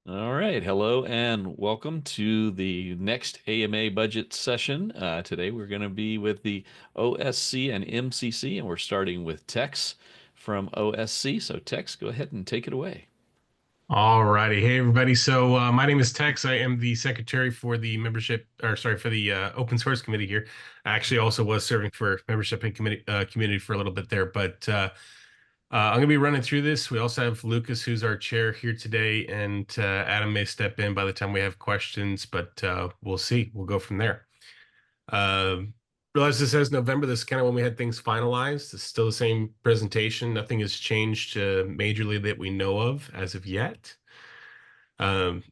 All right. Hello and welcome to the next AMA budget session. Today we're going to be with the OSC and MCC, and we're starting with Tex from OSC. So, Tex, go ahead and take it away. All righty. Hey, everybody. So my name is Tex. I am the secretary for the membership, or sorry, for the open source committee here. I actually also was serving for membership and community for a little bit there, but I'm going to be running through this. We also have Lucas, who's our chair here today, and Adam may step in by the time we have questions, but we'll see. We'll go from there. Um, Realize this says November. This is kind of when we had things finalized. It's still the same presentation. Nothing has changed majorly that we know of as of yet. Um,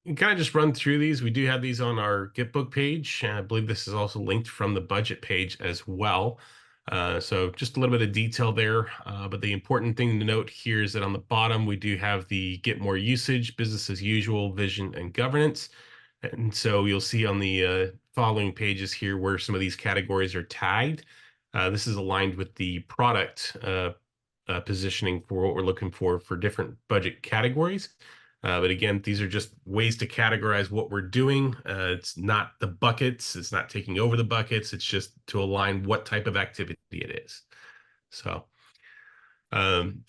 you can kind of just run through these. We do have these on our Gitbook page. I believe this is also linked from the budget page as well. So just a little bit of detail there. But the important thing to note here is that on the bottom, we do have the get more usage, business as usual, vision, and governance. And so you'll see on the following pages here where some of these categories are tagged. This is aligned with the product positioning for what we're looking for different budget categories. But again, these are just ways to categorize what we're doing. It's not the buckets. It's not taking over the buckets. It's just to align what type of activity it is. So um,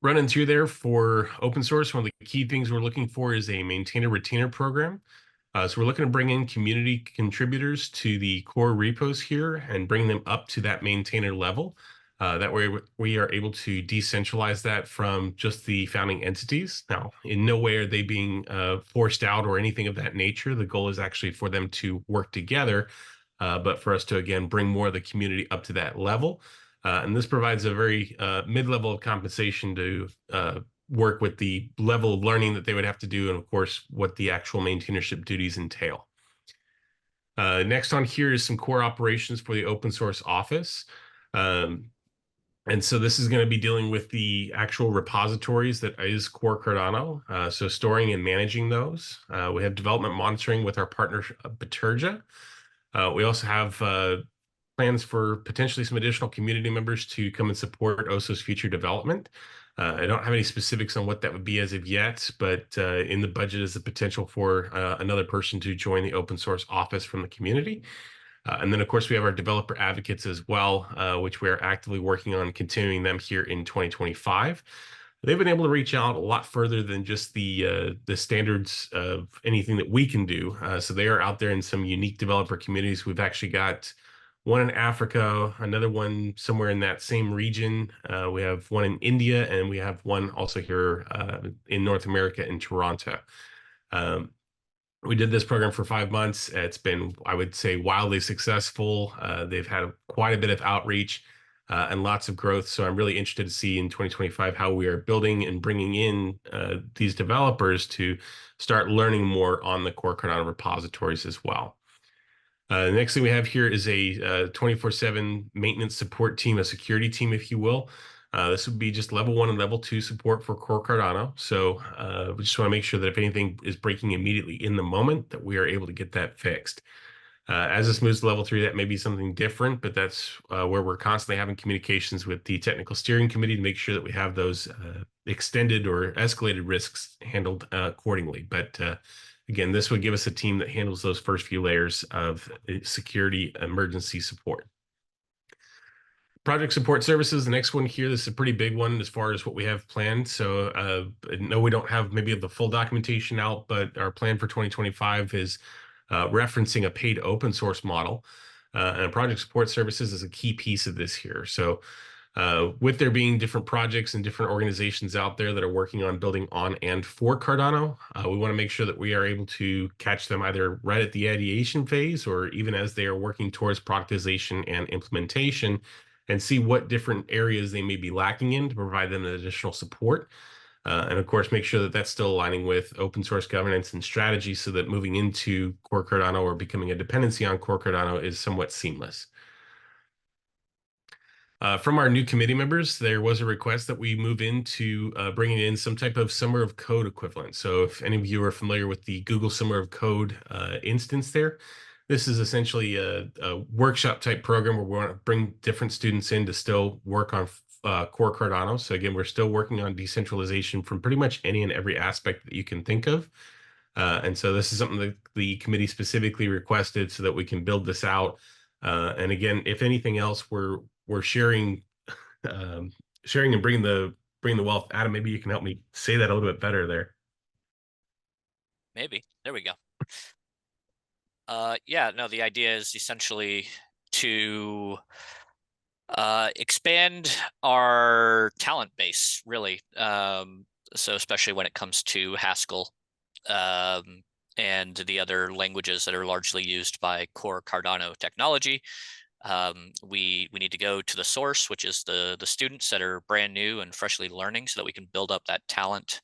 running through there for open source, one of the key things we're looking for is a maintainer retainer program. So we're looking to bring in community contributors to the core repos here and bring them up to that maintainer level. That way we are able to decentralize that from just the founding entities. Now, in no way are they being forced out or anything of that nature. The goal is actually for them to work together, but for us to, again, bring more of the community up to that level. And this provides a very mid-level of compensation to work with the level of learning that they would have to do, and of course, what the actual maintainership duties entail. Next on here is some core operations for the open source office. And so this is going to be dealing with the actual repositories that is core Cardano. So storing and managing those. We have development monitoring with our partner Bitergia. We also have plans for potentially some additional community members to come and support OSO's future development. I don't have any specifics on what that would be as of yet, but in the budget is the potential for another person to join the open source office from the community. And then, of course, we have our developer advocates as well, which we are actively working on continuing them here in 2025. They've been able to reach out a lot further than just the standards of anything that we can do. So they are out there in some unique developer communities. We've actually got one in Africa, another one somewhere in that same region. We have one in India, and we have one also here in North America in Toronto. We did this program for 5 months. It's been, I would say, wildly successful. They've had quite a bit of outreach and lots of growth. So I'm really interested to see in 2025 how we are building and bringing in these developers to start learning more on the core Cardano repositories as well. The next thing we have here is a 24/7 maintenance support team, a security team, if you will. This would be just level 1 and level 2 support for core Cardano. So we just want to make sure that if anything is breaking immediately in the moment, that we are able to get that fixed. As this moves to level 3, that may be something different, but that's where we're constantly having communications with the technical steering committee to make sure that we have those extended or escalated risks handled accordingly. But again, this would give us a team that handles those first few layers of security emergency support. Project support services, the next one here, this is a pretty big one as far as what we have planned. So no, we don't have maybe the full documentation out, but our plan for 2025 is referencing a paid open source model. And project support services is a key piece of this here. So with there being different projects and different organizations out there that are working on building on and for Cardano, we want to make sure that we are able to catch them either right at the ideation phase or even as they are working towards productization and implementation, and see what different areas they may be lacking in to provide them additional support. And of course, make sure that that's still aligning with open source governance and strategy so that moving into core Cardano or becoming a dependency on core Cardano is somewhat seamless. From our new committee members, there was a request that we move into bringing in some type of summer of code equivalent. So if any of you are familiar with the Google Summer of Code instance there, this is essentially a workshop type program where we want to bring different students in to still work on core Cardano. So again, we're still working on decentralization from pretty much any and every aspect that you can think of. And so this is something that the committee specifically requested so that we can build this out. And again, if anything else, we're sharing sharing and bringing the wealth. Adam, maybe you can help me say that a little bit better there. Maybe. There we go. Yeah, no, the idea is essentially to expand our talent base, really. So especially when it comes to Haskell um, and the other languages that are largely used by core Cardano technology. We need to go to the source, which is the students that are brand new and freshly learning, so that we can build up that talent,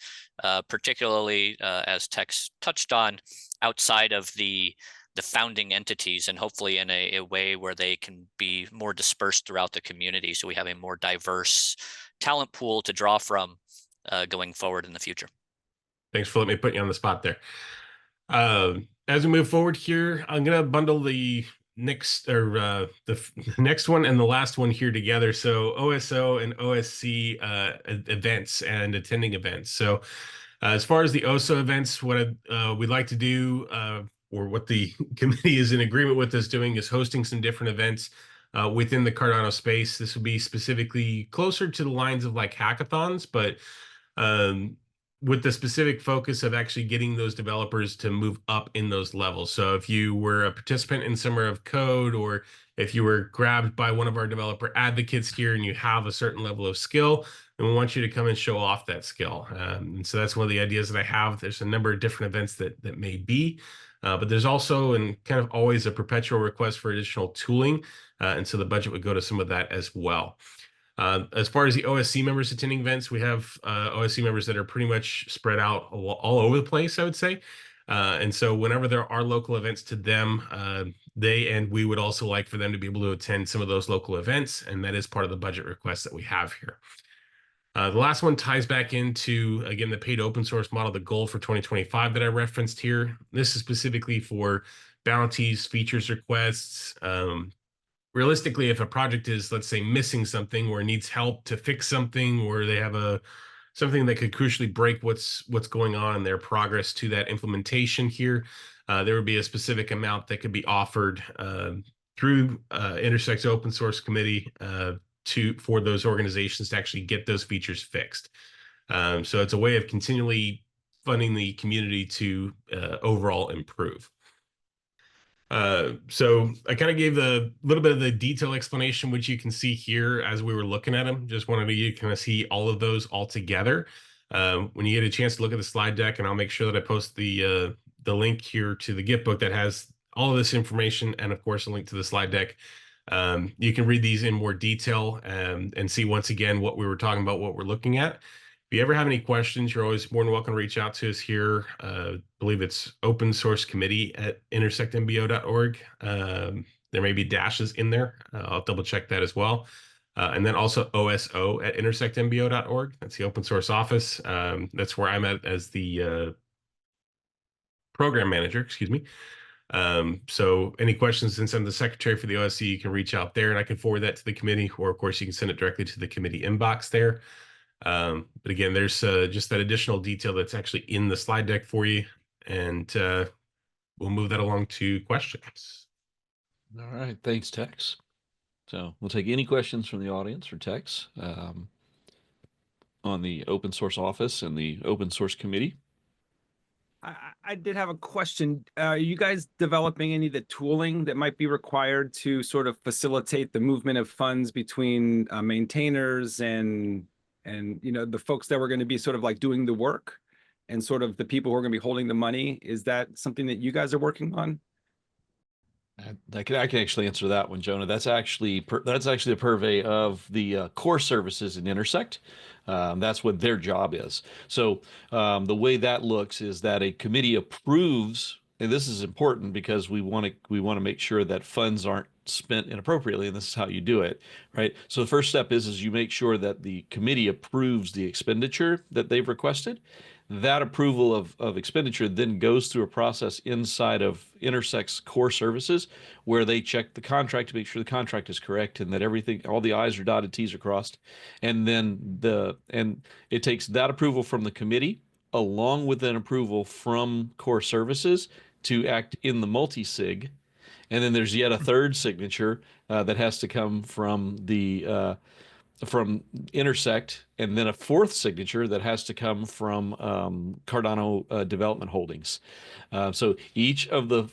particularly as Tex touched on, outside of the founding entities, and hopefully in a way where they can be more dispersed throughout the community, so we have a more diverse talent pool to draw from going forward in the future. Thanks for letting me put you on the spot there. As we move forward here, I'm gonna bundle the next or the next one and the last one here together. So OSO and OSC events and attending events. So as far as the OSO events, what we'd like to do, or what the committee is in agreement with us doing, is hosting some different events within the Cardano space. This will be specifically closer to the lines of like hackathons, but um, with the specific focus of actually getting those developers to move up in those levels. So if you were a participant in Summer of Code, or if you were grabbed by one of our developer advocates here and you have a certain level of skill, then we want you to come and show off that skill. And so that's one of the ideas that I have. There's a number of different events that may be, but there's also and kind of always a perpetual request for additional tooling. And so the budget would go to some of that as well. As far as the OSC members attending events, we have OSC members that are pretty much spread out all over the place, I would say. And so whenever there are local events to them, they and we would also like for them to be able to attend some of those local events. And that is part of the budget request that we have here. The last one ties back into, again, the paid open source model, the goal for 2025 that I referenced here. This is specifically for bounties, features requests, realistically, if a project is, let's say, missing something or needs help to fix something, or they have something that could crucially break what's going on in their progress to that implementation here, there would be a specific amount that could be offered through Intersect's open source committee for those organizations to actually get those features fixed. So it's a way of continually funding the community to overall improve. So I kind of gave a little bit of the detailed explanation, which you can see here as we were looking at them. Just wanted you to kind of see all of those all together. When you get a chance to look at the slide deck, and I'll make sure that I post the link here to the Git book that has all of this information, and of course a link to the slide deck. You can read these in more detail and see once again what we were talking about, what we're looking at. If you ever have any questions, you're always more than welcome to reach out to us here. I believe it's open source committee at intersectmbo.org. There may be dashes in there. I'll double check that as well. And then also OSO at intersectmbo.org. That's the open source office. That's where I'm at as the program manager, excuse me. So any questions, since I'm the secretary for the OSC, you can reach out there and I can forward that to the committee, or of course you can send it directly to the committee inbox there. But again, there's just that additional detail that's actually in the slide deck for you. And we'll move that along to questions. All right. Thanks, Tex. So we'll take any questions from the audience for Tex on the open source office and the open source committee. I did have a question. Are you guys developing any of the tooling that might be required to sort of facilitate the movement of funds between maintainers and the folks that were going to be sort of like doing the work, and sort of the people who are going to be holding the money? Is that something that you guys are working on? I can actually answer that one, Jonah. That's actually the purvey of the core services in Intersect. That's what their job is. So the way that looks is that a committee approves, and this is important because we want to make sure that funds aren't spent inappropriately, and this is how you do it, right? So the first step is you make sure that the committee approves the expenditure that they've requested. That approval of expenditure then goes through a process inside of Intersect's core services where they check the contract to make sure the contract is correct and that everything, all the I's are dotted, T's are crossed. And then it takes that approval from the committee along with an approval from core services to act in the multi-sig. And then there's yet a third signature that has to come from Intersect, and then a fourth signature that has to come from Cardano Development Holdings. So each of the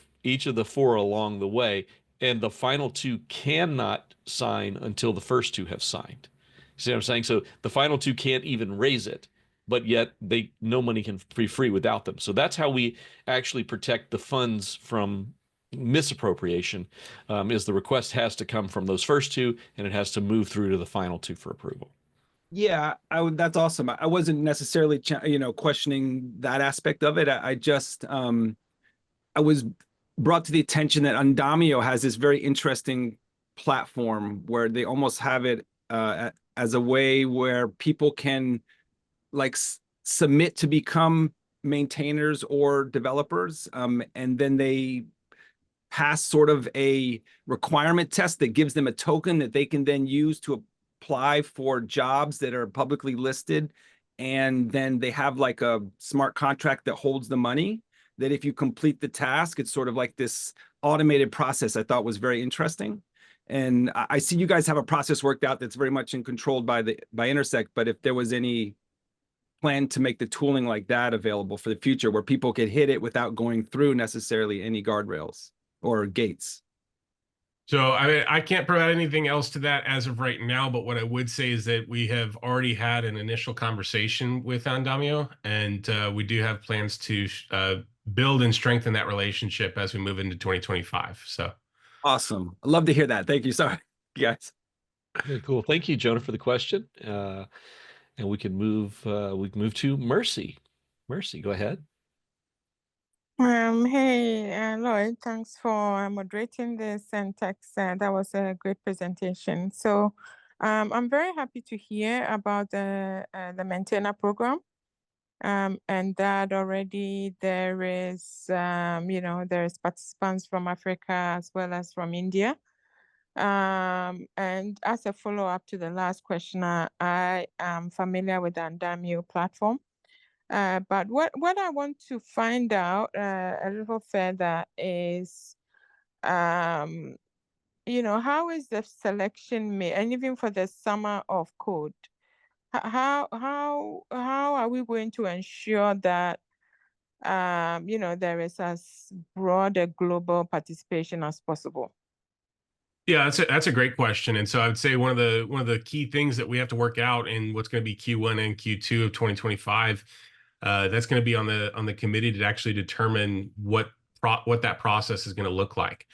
four along the way, and the final two cannot sign until the first two have signed. See what I'm saying? So the final two can't even raise it, but yet no money can be free without them. So that's how we actually protect the funds from misappropriation. Is the request has to come from those first two, and it has to move through to the final two for approval. Yeah, that's awesome. I wasn't necessarily, questioning that aspect of it. I just, I was brought to the attention that Andamio has this very interesting platform where they almost have it as a way where people can like submit to become maintainers or developers, and then they pass sort of a requirement test that gives them a token that they can then use to apply for jobs that are publicly listed. And then they have like a smart contract that holds the money, that if you complete the task, it's sort of like this automated process I thought was very interesting. And I see you guys have a process worked out that's very much controlled by Intersect, but if there was any plan to make the tooling like that available for the future where people could hit it without going through necessarily any guardrails or gates. So I mean, I can't provide anything else to that as of right now, but what I would say is that we have already had an initial conversation with Andamio, and we do have plans to build and strengthen that relationship as we move into 2025. So awesome. I love to hear that. Thank you. Sorry, guys. Very cool. Thank you, Jonah, for the question. And we can move to Mercy. Mercy, go ahead. Hey, Lloyd, thanks for moderating this, and Tex, that was a great presentation. So I'm very happy to hear about the maintainer program, and that already there is, there's participants from Africa as well as from India. And as a follow-up to the last question, I am familiar with the Andamio platform. But what I want to find out a little further is, how is the selection made, and even for the summer of code, how are we going to ensure that there is as broad a global participation as possible? yeah, that's a great question. And so I would say one of the key things that we have to work out in what's going to be Q1 and Q2 of 2025, that's going to be on the committee to actually determine what that process is going to look like,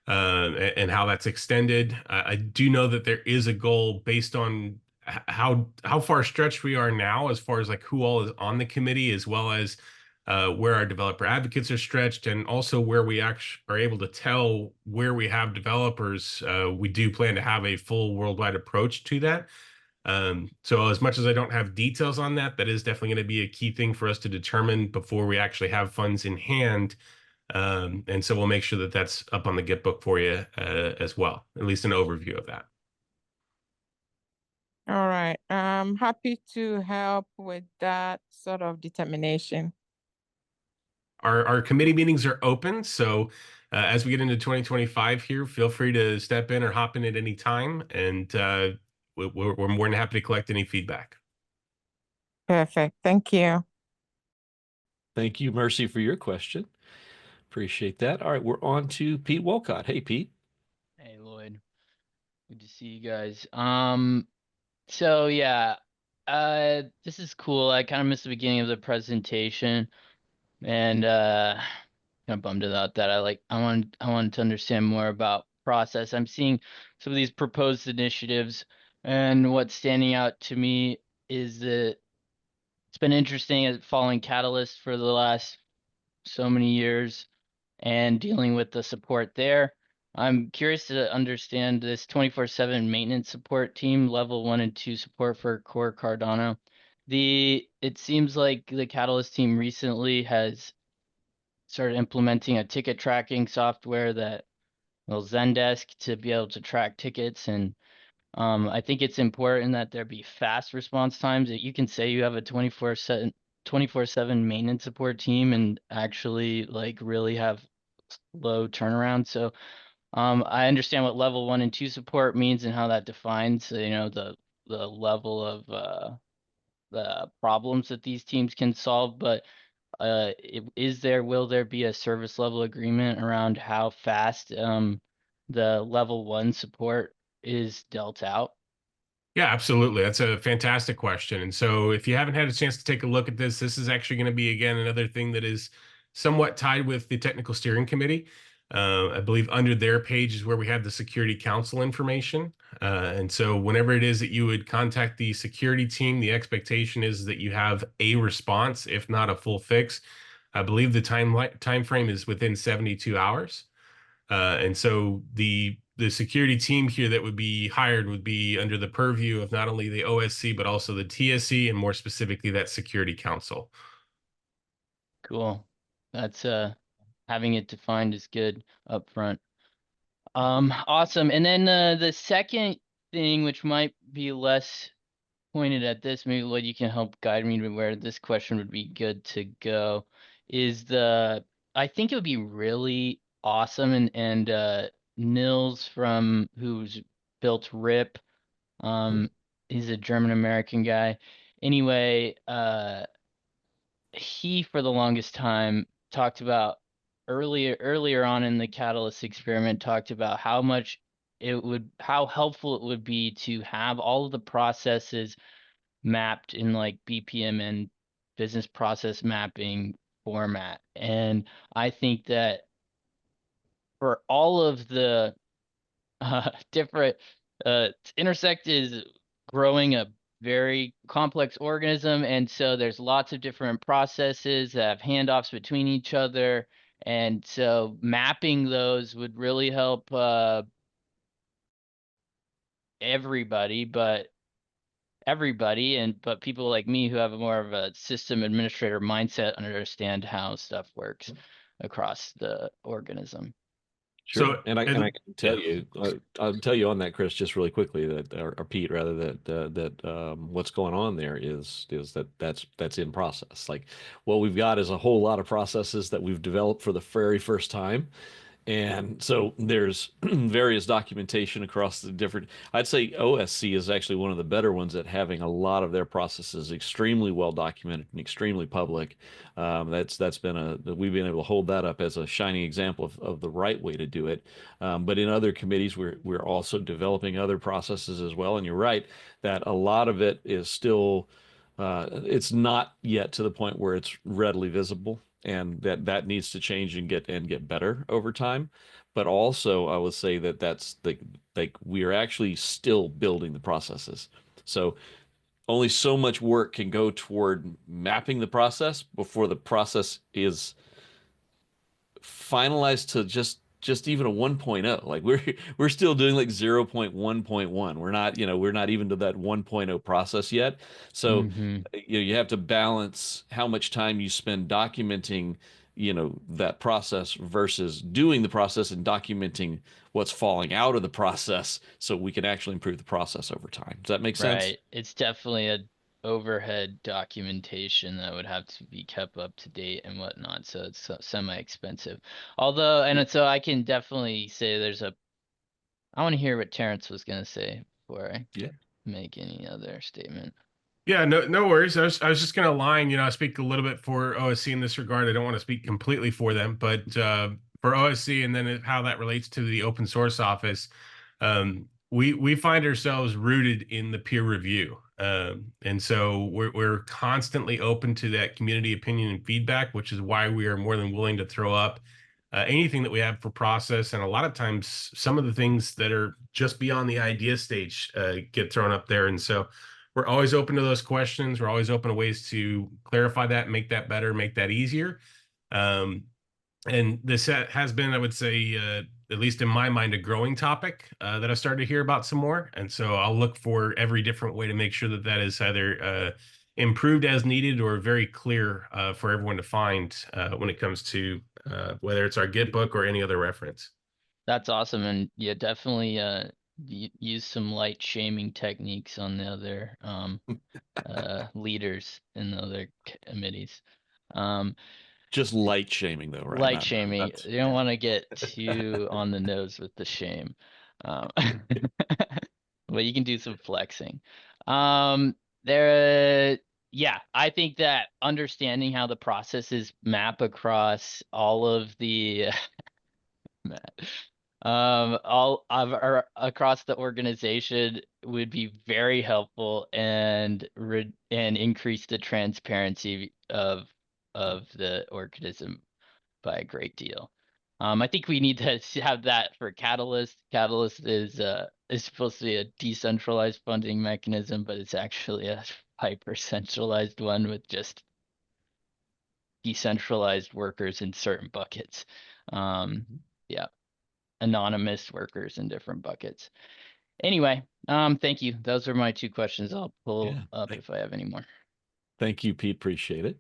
and how that's extended. I do know that there is a goal based on how far stretched we are now as far as like who all is on the committee, as well as where our developer advocates are stretched, and also where we actually are able to tell where we have developers. We do plan to have a full worldwide approach to that. So as much as I don't have details on that, that is definitely going to be a key thing for us to determine before we actually have funds in hand. And so we'll make sure that that's up on the Gitbook for you as well, at least an overview of that. All right. I'm happy to help with that sort of determination. Our committee meetings are open, so as we get into 2025 here, feel free to step in or hop in at any time, and we're more than happy to collect any feedback. Perfect. Thank you. Thank you, Mercy, for your question. Appreciate that. All right, we're on to Pete Wolcott. Hey, Pete. Hey, Lloyd. Good to see you guys. So yeah, this is cool. I kind of missed the beginning of the presentation, and kind of bummed about that. I wanted to understand more about process. I'm seeing some of these proposed initiatives, and what's standing out to me is that it's been interesting as following Catalyst for the last so many years and dealing with the support there. I'm curious to understand this 24/7 maintenance support team, level 1 and 2 support for core Cardano. It seems like the Catalyst team recently has started implementing a ticket tracking software that will Zendesk to be able to track tickets. And I think it's important that there be fast response times. That you can say you have a 24/7 maintenance support team and actually like really have low turnaround. So I understand what level 1 and 2 support means and how that defines, the level of the problems that these teams can solve. But will there be a service level agreement around how fast the level 1 support is dealt out? Yeah, absolutely. That's a fantastic question. And so if you haven't had a chance to take a look at this, this is actually going to be, again, another thing that is somewhat tied with the technical steering committee. I believe under their page is where we have the security council information. And so whenever it is that you would contact the security team, the expectation is that you have a response, if not a full fix. I believe the time frame is within 72 hours. And so the security team here that would be hired would be under the purview of not only the OSC, but also the TSC, and more specifically that security council. Cool. That's having it defined is good up front. Awesome. And then the second thing, which might be less pointed at this, maybe Lloyd, you can help guide me to where this question would be good to go, is I think it would be really awesome, and Nils from who's built RIP, he's a German American guy. Anyway, he for the longest time talked about earlier on in the Catalyst experiment, talked about how helpful it would be to have all of the processes mapped in like BPM and business process mapping format. And I think that for all of the different Intersect is growing a very complex organism, and so there's lots of different processes that have handoffs between each other, and so mapping those would really help everybody, but people like me who have more of a system administrator mindset understand how stuff works across the organism. Sure. So, and I can tell you, I'll tell you on that, Chris, just really quickly that, or Pete, rather, that what's going on there is that's in process. Like what we've got is a whole lot of processes that we've developed for the very first time. And so there's various documentation across the different, I'd say OSC is actually one of the better ones at having a lot of their processes extremely well documented and extremely public. That's been we've been able to hold that up as a shining example of the right way to do it. But in other committees, we're also developing other processes as well. And you're right that a lot of it is still, it's not yet to the point where it's readily visible, and that needs to change and get better over time. But also, I would say that that's like we are actually still building the processes. So only so much work can go toward mapping the process before the process is finalized to just even a 1.0. Like we're still doing like 0.1.1. We're not even to that 1.0 process yet. So you have to balance how much time you spend documenting that process versus doing the process and documenting what's falling out of the process so we can actually improve the process over time. Does that make sense? Right. It's definitely a overhead documentation that would have to be kept up to date and whatnot, so it's semi-expensive. Although, and so I can definitely say I want to hear what Terrence was going to say before I make any other statement. Yeah, no worries. I was just going to align, I speak a little bit for OSC in this regard. I don't want to speak completely for them, but for OSC and then how that relates to the open source office, we find ourselves rooted in the peer review. And so we're constantly open to that community opinion and feedback, which is why we are more than willing to throw up anything that we have for process. And a lot of times, some of the things that are just beyond the idea stage get thrown up there. And so we're always open to those questions. We're always open to ways to clarify that, make that better, make that easier. And this has been, I would say, at least in my mind, a growing topic that I started to hear about some more. And so I'll look for every different way to make sure that is either improved as needed or very clear for everyone to find when it comes to whether it's our Git book or any other reference. That's awesome. And yeah, definitely use some light shaming techniques on the other leaders in the other committees. Just light shaming though, right? Light shaming. That's, You don't yeah. want to get too on the nose with the shame. But you can do some flexing. Yeah, I think that understanding how the processes map across all of the all of across the organization would be very helpful and increase the transparency of the organism by a great deal. I think we need to have that for Catalyst. Catalyst is supposed to be a decentralized funding mechanism, but it's actually a hyper centralized one with just decentralized workers in certain buckets. Yeah, anonymous workers in different buckets. Anyway, thank you. Those are my two questions. I'll pull up if I have any more. Thank you, Pete. Appreciate it.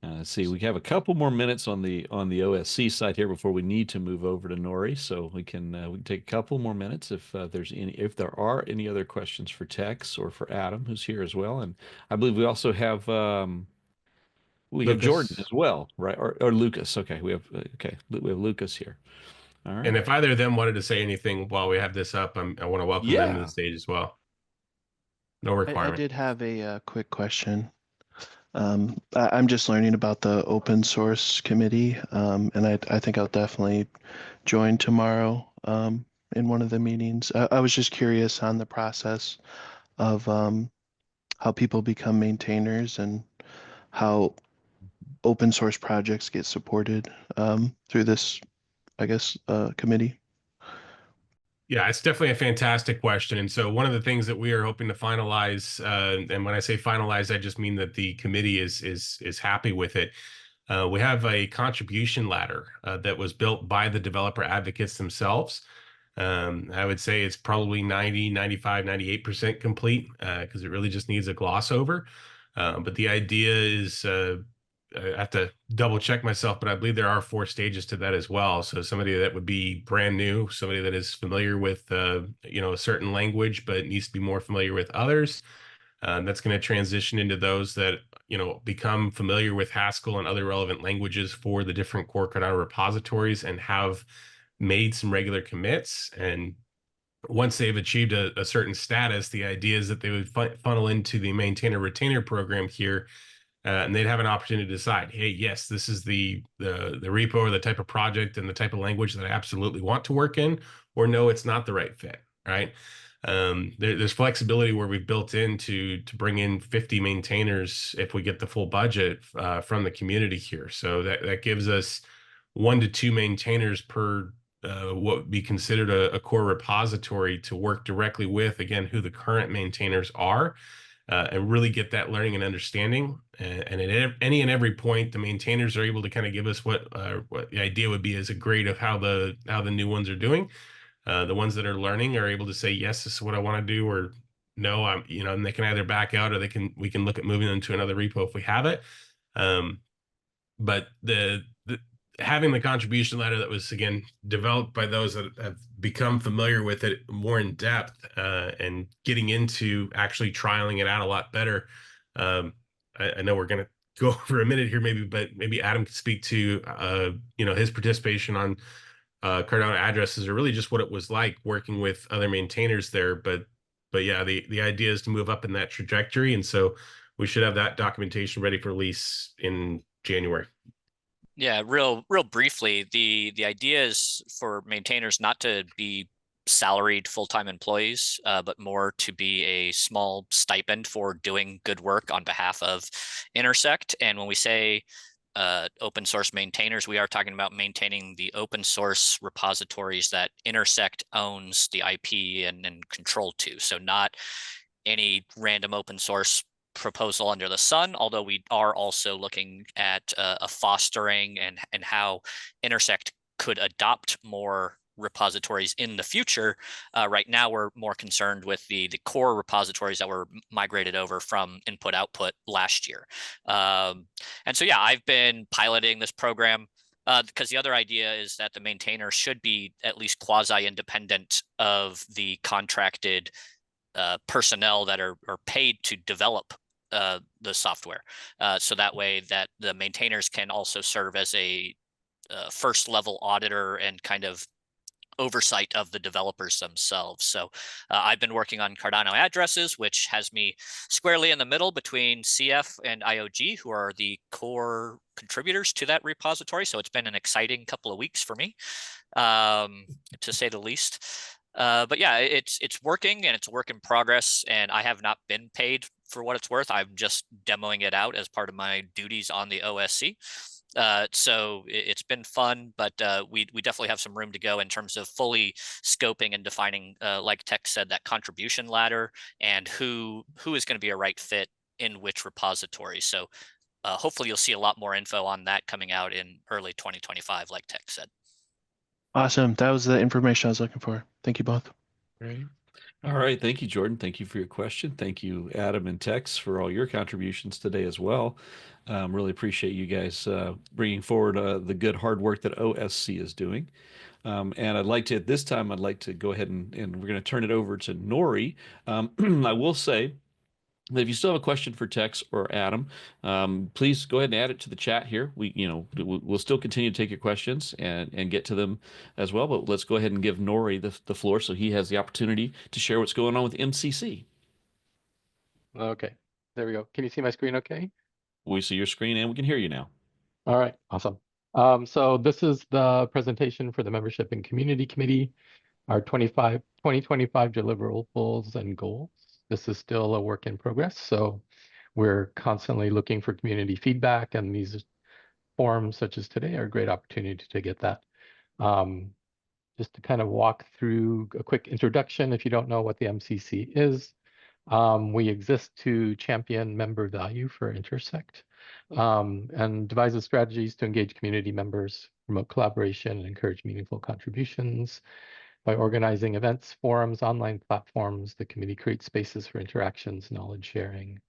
Let's see, we have a couple more minutes on the OSC side here before we need to move over to Nori, so we can take a couple more minutes if there are any other questions for Tex or for Adam, who's here as well. And I believe we also have Lucas. Jordan as well, right? Or Lucas. Okay, we have Lucas here. All right. And if either of them wanted to say anything while we have this up, I want to welcome them to the stage as well. No requirement. I did have a quick question. I'm just learning about the open source committee, and I think I'll definitely join tomorrow in one of the meetings. I was just curious on the process of how people become maintainers and how open source projects get supported through this, I guess, committee. Yeah, it's definitely a fantastic question. And so one of the things that we are hoping to finalize, and when I say finalize, I just mean that the committee is happy with it. We have a contribution ladder that was built by the developer advocates themselves. I would say it's probably 90, 95, 98% complete because it really just needs a gloss over. But the idea is I have to double check myself, but I believe there are 4 stages to that as well. So somebody that would be brand new, somebody that is familiar with a certain language but needs to be more familiar with others. That's going to transition into those that become familiar with Haskell and other relevant languages for the different core Cardano repositories and have made some regular commits. And once they've achieved a certain status, the idea is that they would funnel into the maintainer retainer program here. And they'd have an opportunity to decide, hey, yes, this is the repo or the type of project and the type of language that I absolutely want to work in, or no, it's not the right fit, right? There's flexibility where we've built in to bring in 50 maintainers if we get the full budget from the community here. So that gives us 1 to 2 maintainers per what would be considered a core repository to work directly with, again, who the current maintainers are. And really get that learning and understanding. And at any and every point, the maintainers are able to kind of give us what the idea would be as a grade of how the new ones are doing. The ones that are learning are able to say, yes, this is what I want to do, or no, and they can either back out or we can look at moving them to another repo if we have it. But having the contribution ladder that was, again, developed by those that have become familiar with it more in depth and getting into actually trialing it out a lot better. I know we're going to go for a minute here, but maybe Adam could speak to, his participation on Cardano addresses, or really just what it was like working with other maintainers there. But yeah, the idea is to move up in that trajectory. And so we should have that documentation ready for release in January. Yeah, real briefly, the idea is for maintainers not to be salaried full-time employees, but more to be a small stipend for doing good work on behalf of Intersect. And when we say open source maintainers, we are talking about maintaining the open source repositories that Intersect owns the IP and control to. So not any random open source proposal under the sun, although we are also looking at a fostering and how Intersect could adopt more repositories in the future. Right now, we're more concerned with the core repositories that were migrated over from input output last year. And so, yeah, I've been piloting this program because the other idea is that the maintainer should be at least quasi-independent of the contracted personnel that are paid to develop the software. So that way that the maintainers can also serve as a first level auditor and kind of oversight of the developers themselves. So I've been working on Cardano addresses, which has me squarely in the middle between CF and IOG, who are the core contributors to that repository. So it's been an exciting couple of weeks for me, to say the least. But yeah, it's working and it's a work in progress, and I have not been paid for what it's worth. I'm just demoing it out as part of my duties on the OSC. So it's been fun, but we definitely have some room to go in terms of fully scoping and defining, like Tex said, that contribution ladder and who is going to be a right fit in which repository. So hopefully you'll see a lot more info on that coming out in early 2025, like Tex said. Awesome. That was the information I was looking for. Thank you both. Great. All right. Thank you, Jordan. Thank you for your question. Thank you, Adam and Tex, for all your contributions today as well. Really appreciate you guys bringing forward the good hard work that OSC is doing. And I'd like to, at this time, I'd like to go ahead and we're going to turn it over to Nori. I will say that if you still have a question for Tex or Adam, please go ahead and add it to the chat here. We'll still continue to take your questions and get to them as well. But let's go ahead and give Nori the floor so he has the opportunity to share what's going on with MCC. Okay, there we go. Can you see my screen okay? We see your screen and we can hear you now. All right, awesome. So this is the presentation for the Membership and Community Committee, our 2025 deliverables and goals. This is still a work in progress, so we're constantly looking for community feedback, and these forums such as today are a great opportunity to get that. Just to kind of walk through a quick introduction, if you don't know what the MCC is, we exist to champion member value for Intersect and devises strategies to engage community members, promote collaboration, and encourage meaningful contributions. By organizing events, forums, online platforms, the committee creates spaces for interactions, knowledge sharing,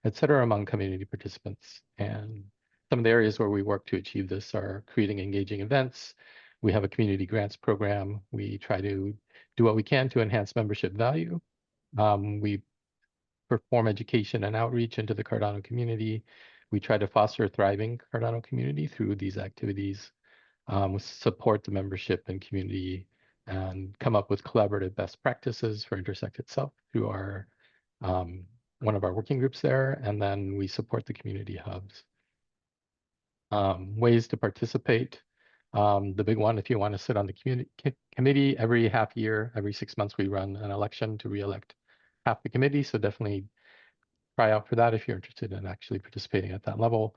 etc. among community participants. And some of the areas where we work to achieve this are creating engaging events. We have a community grants program. We try to do what we can to enhance membership value. We perform education and outreach into the Cardano community. We try to foster a thriving Cardano community through these activities. We support the membership and community and come up with collaborative best practices for Intersect itself through our one of our working groups there, and then we support the community hubs. Ways to participate. The big one, if you want to sit on the committee, every half year, every 6 months, we run an election to re-elect half the committee. So definitely try out for that if you're interested in actually participating at that level.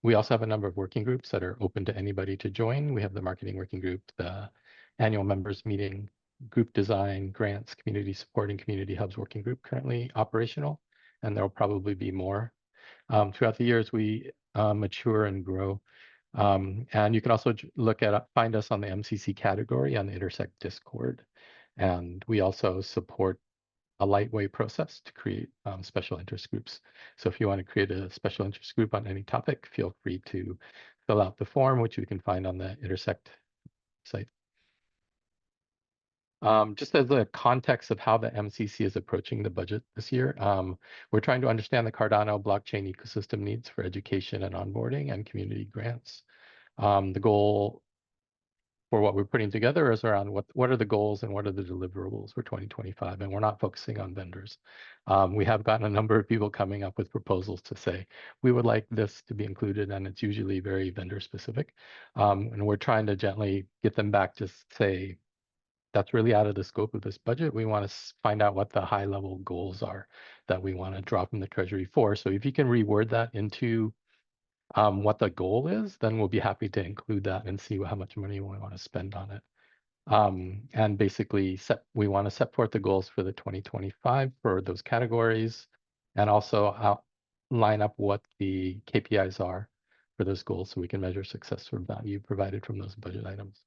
We also have a number of working groups that are open to anybody to join. We have the marketing working group, the annual members meeting, group design, grants, community support, and community hubs working group currently operational, and there'll probably be more. Throughout the years, we mature and grow. And you can also find us on the MCC category on the Intersect Discord. And we also support a lightweight process to create special interest groups. So if you want to create a special interest group on any topic, feel free to fill out the form, which you can find on the Intersect site. Just as a context of how the MCC is approaching the budget this year, we're trying to understand the Cardano blockchain ecosystem needs for education and onboarding and community grants. The goal for what we're putting together is around what are the goals and what are the deliverables for 2025, and we're not focusing on vendors. We have gotten a number of people coming up with proposals to say, we would like this to be included, and it's usually very vendor specific. And we're trying to gently get them back to say, that's really out of the scope of this budget. We want to find out what the high level goals are that we want to draw from the Treasury for. So if you can reword that into what the goal is, then we'll be happy to include that and see how much money we want to spend on it. And basically, we want to set forth the goals for the 2025 for those categories, and also line up what the KPIs are for those goals so we can measure success or value provided from those budget items.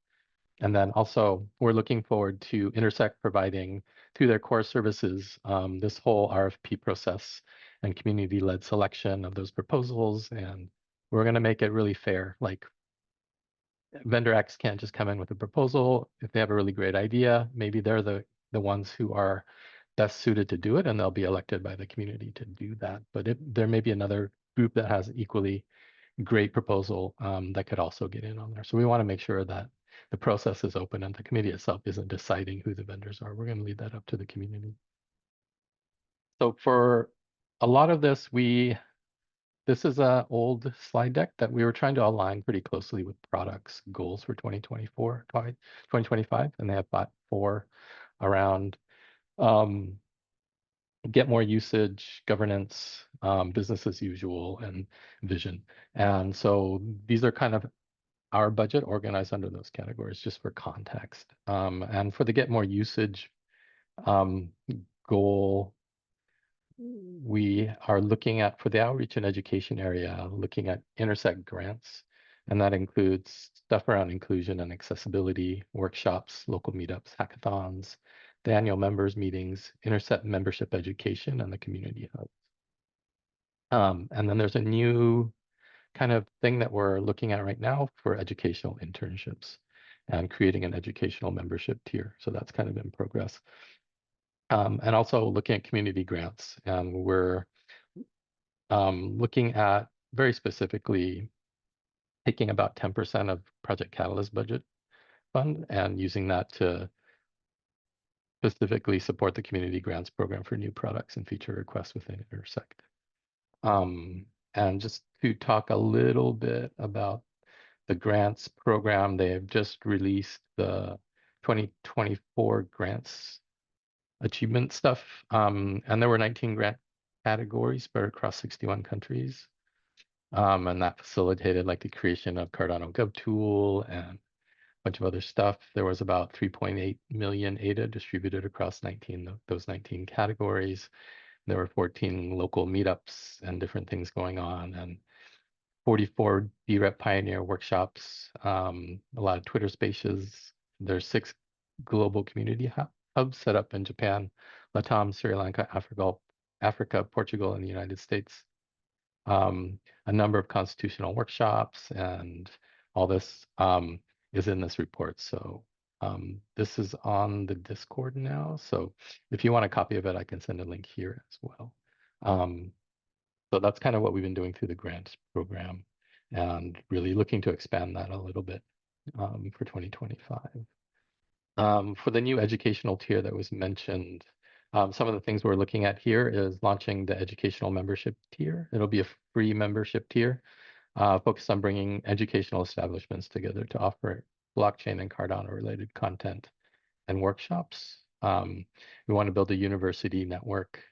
And then also we're looking forward to Intersect providing through their core services this whole RFP process and community-led selection of those proposals. And we're going to make it really fair. Like vendor X can't just come in with a proposal. If they have a really great idea, maybe they're the ones who are best suited to do it, and they'll be elected by the community to do that. But there may be another group that has equally great proposal that could also get in on there. So we want to make sure that the process is open and the committee itself isn't deciding who the vendors are. We're going to leave that up to the community. So for a lot of this, this is an old slide deck that we were trying to align pretty closely with products goals for 2024, 2025, and they have 4 around get more usage, governance, business as usual, and vision. And so these are kind of our budget organized under those categories, just for context. And for the get more usage goal, we are looking at, for the outreach and education area, looking at Intersect grants. And that includes stuff around inclusion and accessibility, workshops, local meetups, hackathons, the annual members meetings, Intersect membership education, and the community hubs. And then there's a new kind of thing that we're looking at right now for educational internships and creating an educational membership tier. So that's kind of in progress. And also looking at community grants. And we're looking at very specifically taking about 10% of Project Catalyst budget fund and using that to specifically support the community grants program for new products and feature requests within Intersect. And just to talk a little bit about the grants program, they have just released the 2024 grants achievement stuff. And there were 19 grant categories spread across 61 countries. And that facilitated like the creation of Cardano GovTool and a bunch of other stuff. There was about 3.8 million ADA distributed across those 19 categories. There were 14 local meetups and different things going on, and 44 DREP Pioneer workshops, a lot of Twitter spaces. There's 6 global community hubs set up in Japan, Latam, Sri Lanka, Africa, Portugal, and the United States. A number of constitutional workshops, and all this is in this report. So this is on the Discord now. So if you want a copy of it, I can send a link here as well. So that's kind of what we've been doing through the grant program and really looking to expand that a little bit for 2025. For the new educational tier that was mentioned, some of the things we're looking at here is launching the educational membership tier. It'll be a free membership tier focused on bringing educational establishments together to offer blockchain and Cardano related content and workshops. We want to build a university network,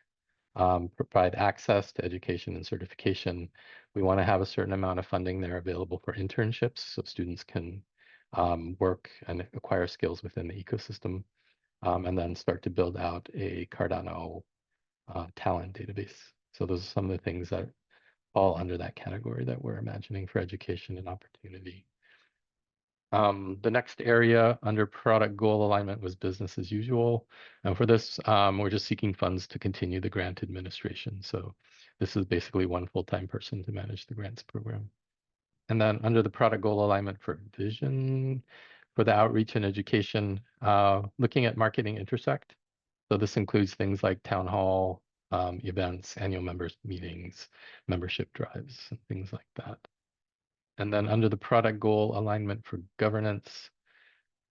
provide access to education and certification. We want to have a certain amount of funding there available for internships so students can work and acquire skills within the ecosystem, and then start to build out a Cardano talent database. So those are some of the things that fall under that category that we're imagining for education and opportunity. The next area under product goal alignment was business as usual. And for this, we're just seeking funds to continue the grant administration. So this is basically one full-time person to manage the grants program. And then under the product goal alignment for vision, for the outreach and education, looking at marketing Intersect. So this includes things like town hall, events, annual members meetings, membership drives, and things like that. And then under the product goal alignment for governance,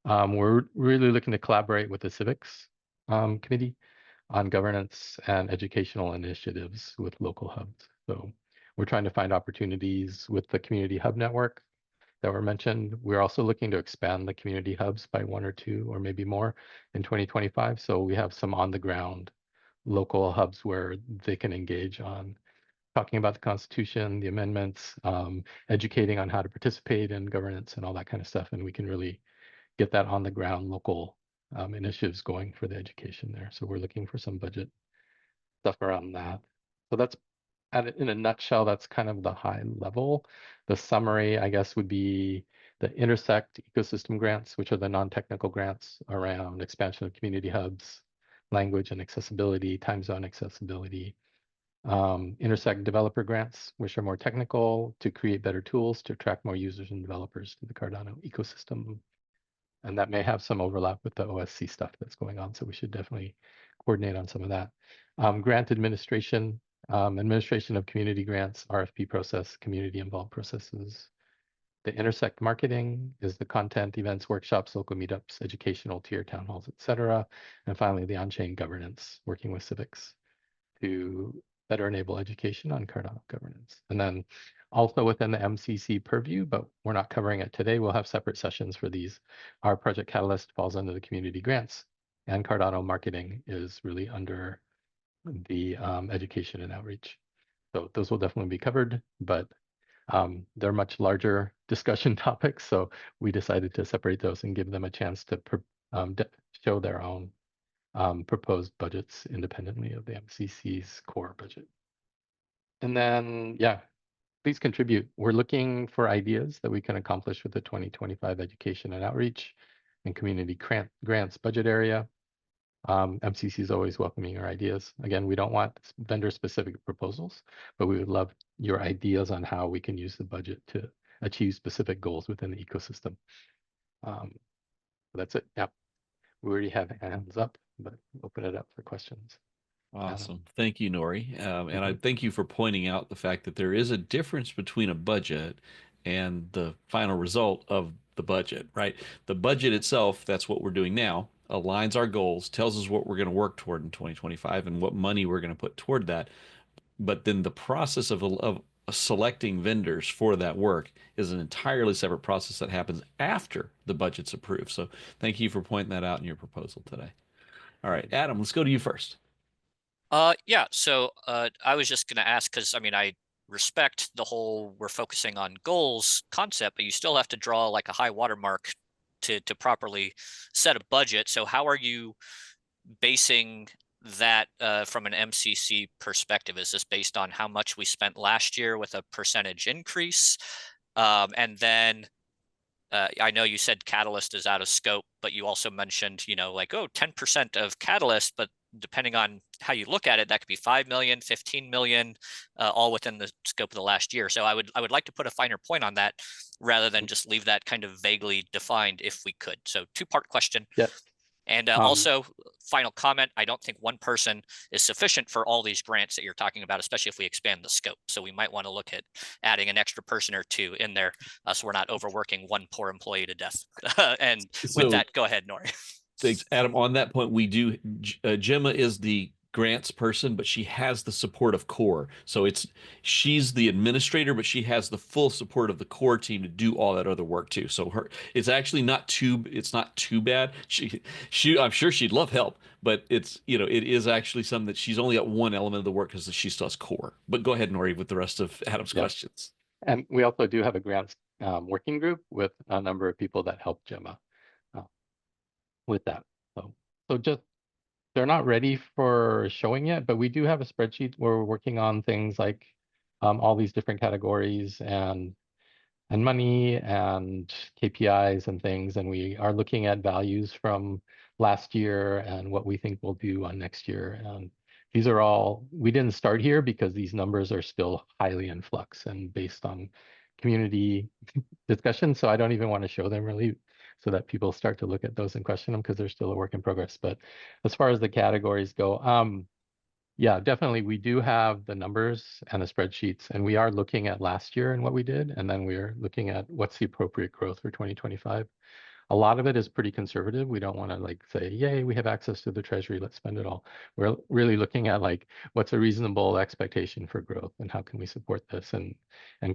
we're really looking to collaborate with the civics committee on governance and educational initiatives with local hubs. So we're trying to find opportunities with the community hub network that were mentioned. We're also looking to expand the community hubs by 1 or 2 or maybe more in 2025. So we have some on the ground local hubs where they can engage on talking about the Constitution, the amendments, educating on how to participate in governance and all that kind of stuff. And we can really get that on the ground local initiatives going for the education there. So we're looking for some budget stuff around that. So that's, in a nutshell, that's kind of the high level. The summary, I guess, would be the Intersect ecosystem grants, which are the non-technical grants around expansion of community hubs, language and accessibility, time zone accessibility. Intersect developer grants, which are more technical to create better tools to attract more users and developers to the Cardano ecosystem. And that may have some overlap with the OSC stuff that's going on. So we should definitely coordinate on some of that. Grant administration, administration of community grants, RFP process, community involved processes. The Intersect marketing is the content, events, workshops, local meetups, educational tier town halls, etc. And finally, the on-chain governance, working with civics to better enable education on Cardano governance. And then also within the MCC purview, but we're not covering it today, we'll have separate sessions for these. Our Project Catalyst falls under the community grants, and Cardano marketing is really under the education and outreach. So those will definitely be covered, but they're much larger discussion topics. So we decided to separate those and give them a chance to show their own proposed budgets independently of the MCC's core budget. And then, yeah, please contribute. We're looking for ideas that we can accomplish with the 2025 education and outreach and community grants budget area. MCC is always welcoming your ideas. Again, we don't want vendor-specific proposals, but we would love your ideas on how we can use the budget to achieve specific goals within the ecosystem. That's it. Yeah, we already have hands up, but open it up for questions. Awesome. Thank you, Nori. And I thank you for pointing out the fact that there is a difference between a budget and the final result of the budget, right? The budget itself, that's what we're doing now, aligns our goals, tells us what we're going to work toward in 2025 and what money we're going to put toward that. But then the process of selecting vendors for that work is an entirely separate process that happens after the budget's approved. So thank you for pointing that out in your proposal today. All right, Adam, let's go to you first. Yeah, so I was just going to ask, because I mean, I respect the whole we're focusing on goals concept, but you still have to draw like a high watermark to properly set a budget. So how are you basing that from an MCC perspective? Is this based on how much we spent last year with a percentage increase? And then I know you said Catalyst is out of scope, but you also mentioned, you know, like, oh, 10% of Catalyst, but depending on how you look at it, that could be 5 million, 15 million, all within the scope of the last year. So I would like to put a finer point on that rather than just leave that kind of vaguely defined if we could. So two-part question. Yep. And also, final comment, I don't think one person is sufficient for all these grants that you're talking about, especially if we expand the scope. So we might want to look at adding an extra person or two in there so we're not overworking one poor employee to death. And with that, go ahead, Nori. Thanks, Adam. On that point, we do, Gemma is the grants person, but she has the support of core. So she's the administrator, but she has the full support of the core team to do all that other work too. So it's actually not too bad. I'm sure she'd love help, but it is actually something that she's only got one element of the work because she still has core. But go ahead, Nori, with the rest of Adam's questions. And we also do have a grants working group with a number of people that help Gemma with that. So just, they're not ready for showing yet, but we do have a spreadsheet where we're working on things like all these different categories and money and KPIs and things. And we are looking at values from last year and what we think we'll do on next year. And these are all, we didn't start here because these numbers are still highly in flux and based on community discussion. So I don't even want to show them really, so that people start to look at those and question them because they're still a work in progress. But as far as the categories go, yeah, definitely we do have the numbers and the spreadsheets, and we are looking at last year and what we did, and then we're looking at what's the appropriate growth for 2025. A lot of it is pretty conservative. We don't want to like say, yay, we have access to the treasury, let's spend it all. We're really looking at like what's a reasonable expectation for growth and how can we support this and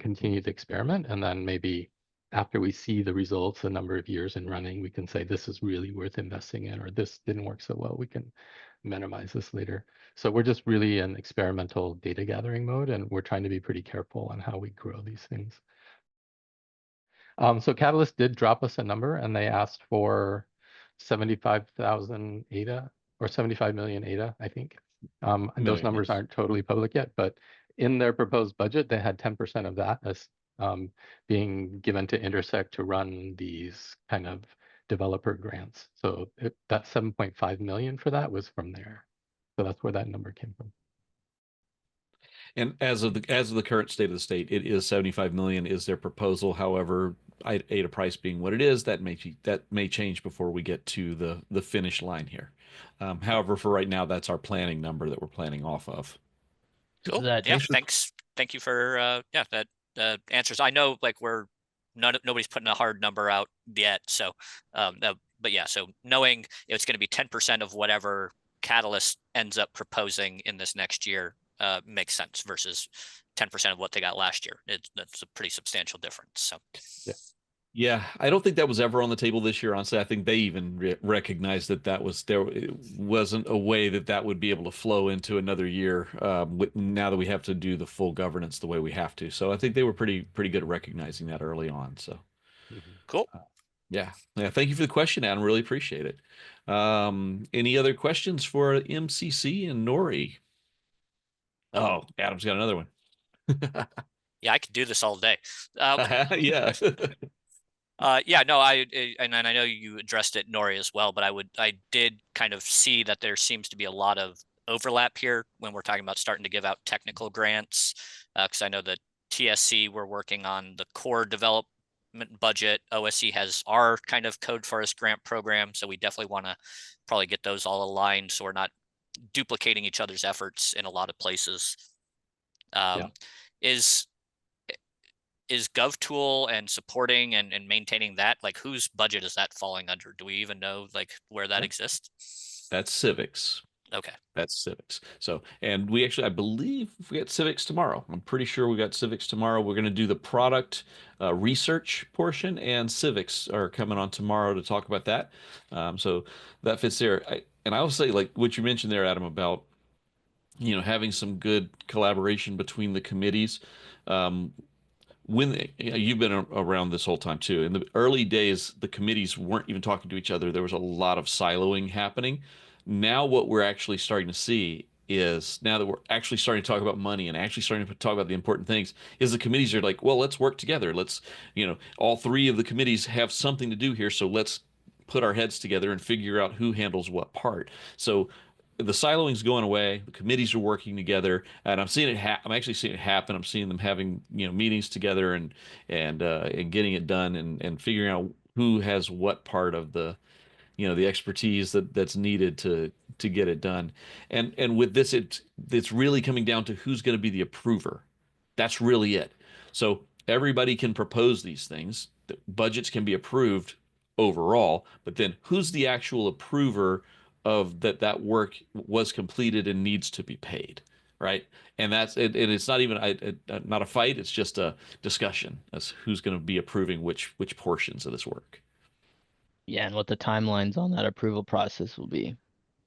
continue to experiment, and then maybe after we see the results a number of years in running, we can say this is really worth investing in, or this didn't work so well, we can minimize this later. So we're just really in experimental data gathering mode, and we're trying to be pretty careful on how we grow these things. So Catalyst did drop us a number, and they asked for 75,000 ADA, or 75 million ADA, I think. Those numbers aren't totally public yet, but in their proposed budget, they had 10% of that as being given to Intersect to run these kind of developer grants. So that 7.5 million for that was from there. So that's where that number came from. And as of the current state of the state, it is 75 million is their proposal. However, ADA price being what it is, that may change before we get to the finish line here. However, for right now, that's our planning number that we're planning off of. Cool. That Yeah, takes- thanks. Thank you for that answers. I know like nobody's putting a hard number out yet. So but yeah, so knowing it's going to be 10% of whatever Catalyst ends up proposing in this next year makes sense versus 10% of what they got last year. That's a pretty substantial difference. So Yeah, I don't think that was ever on the table this year. Honestly, I think they even recognized that it wasn't a way that would be able to flow into another year. Now that we have to do the full governance the way we have to, so I think they were pretty good at recognizing that early on. So, cool. Yeah. Thank you for the question, Adam. Really appreciate it. Any other questions for MCC and Nori? Oh, Adam's got another one. Yeah, I could do this all day. Yeah. Yeah, no, and I know you addressed it, Nori, as well, but I did kind of see that there seems to be a lot of overlap here when we're talking about starting to give out technical grants, because I know that TSC, we're working on the core development budget. OSC has our kind of Code Forest grant program, so we definitely want to probably get those all aligned so we're not duplicating each other's efforts in a lot of places. Is GovTool and supporting and maintaining that, like whose budget is that falling under? Do we even know like where that exists? That's civics. Okay. That's civics. So, and we actually, I believe we got civics tomorrow. I'm pretty sure we got civics tomorrow. We're going to do the product research portion, and civics are coming on tomorrow to talk about that. So that fits there. And I will say, like what you mentioned there, Adam, about having some good collaboration between the committees. You've been around this whole time too. In the early days, the committees weren't even talking to each other. There was a lot of siloing happening. Now, what we're actually starting to see is now that we're actually starting to talk about money and actually starting to talk about the important things, is the committees are like, well, let's work together. Let's, all three of the committees have something to do here. So let's put our heads together and figure out who handles what part. So the siloing's going away. The committees are working together, and I'm seeing it. I'm actually seeing it happen. I'm seeing them having meetings together and getting it done and figuring out who has what part of the the expertise that's needed to get it done. And with this, it's really coming down to who's going to be the approver. That's really it. So everybody can propose these things. The budgets can be approved overall, but then who's the actual approver of that work was completed and needs to be paid, right? And that's it. And it's not even not a fight. It's just a discussion as who's going to be approving which portions of this work. Yeah, and what the timelines on that approval process will be.